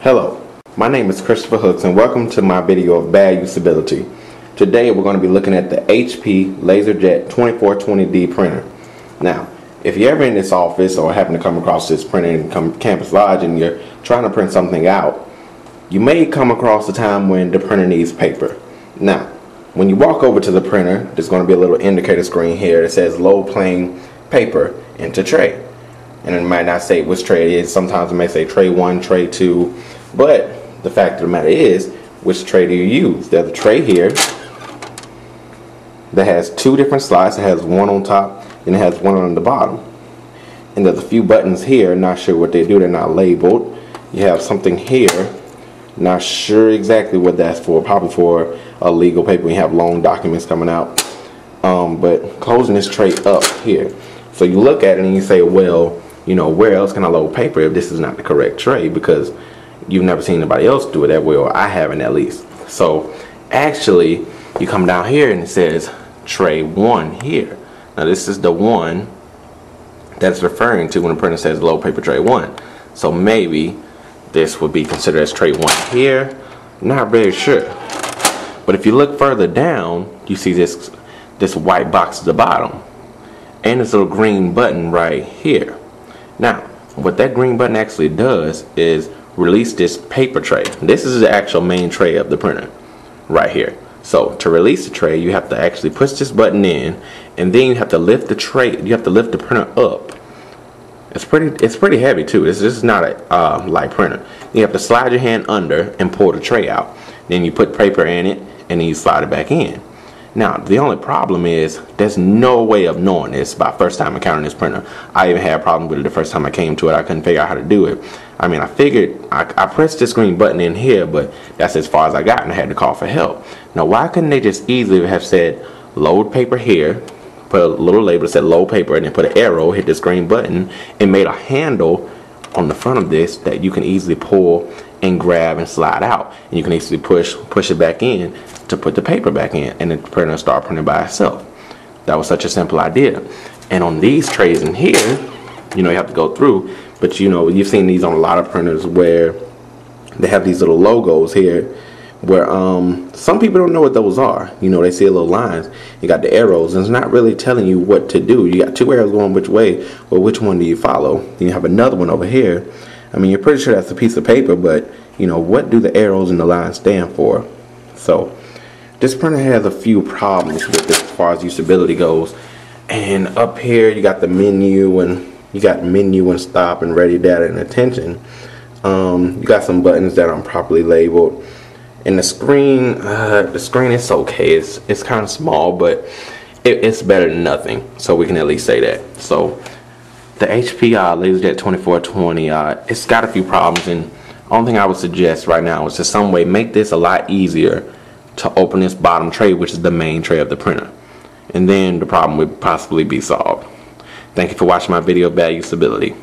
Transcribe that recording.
Hello, my name is Christopher Hooks and welcome to my video of badusability. Today we're going to be looking at the HP LaserJet 2420D printer. Now, if you're ever in this office or happen to come across this printer in Campus Lodge and you're trying to print something out, you may come across a time when the printer needs paper. Now, when you walk over to the printer, there's going to be a little indicator screen here that says load plain paper into tray. And it might not say which tray it is. Sometimes it may say tray 1, tray 2. But the fact of the matter is, which tray do you use? There's a tray here that has two different slots. It has one on top and it has one on the bottom. And there's a few buttons here. Not sure what they do. They're not labeled. You have something here. Not sure exactly what that's for. Probably for legal paper. You have long documents coming out. But closing this tray up here. So you look at it and you say, well, you know, where else can I load paper if this is not the correct tray? Because you've never seen anybody else do it that way, or I haven't at least. So actually, you come down here and it says tray 1 here. Now this is the one that's referring to when the printer says load paper tray 1. So maybe this would be considered as tray 1 here. Not very sure. But if you look further down, you see this white box at the bottom. And this little green button right here. Now, what that green button actually does is release this paper tray. This is the actual main tray of the printer right here. So to release the tray, you have to actually push this button in, and then you have to lift the tray. You have to lift the printer up. It's pretty heavy too. This is not a light printer. You have to slide your hand under and pull the tray out. Then you put paper in it, and then you slide it back in. Now, the only problem is there's no way of knowing this by first time encountering this printer. I even had a problem with it the first time I came to it. I couldn't figure out how to do it. I mean, I figured I pressed this green button in here, but that's as far as I got, and I had to call for help. Now, why couldn't they just easily have said load paper here, put a little label that said load paper, and then put an arrow, hit this green button, and made a handle on the front of this that you can easily pull and grab and slide out, and you can easily push it back in to put the paper back in, and the printer start printing by itself. That was such a simple idea. And on these trays in here, you know, you have to go through, but you know, you've seen these on a lot of printers where they have these little logos here where some people don't know what those are. You know, they see little lines. You got the arrows, and it's not really telling you what to do. You got two arrows going which way, well, which one do you follow? Then you have another one over here. I mean, you're pretty sure that's a piece of paper, but you know, what do the arrows and the lines stand for? So this printer has a few problems with this as far as usability goes. And up here you got the menu, and you got menu and stop and ready, data, and attention. You got some buttons that aren't properly labeled. And the screen is okay. It's kind of small, but it's better than nothing. So we can at least say that. So the HP LaserJet 2420, it's got a few problems, and the only thing I would suggest right now is to some way make this a lot easier to open this bottom tray, which is the main tray of the printer, and then the problem would possibly be solved. Thank you for watching my video of badusability.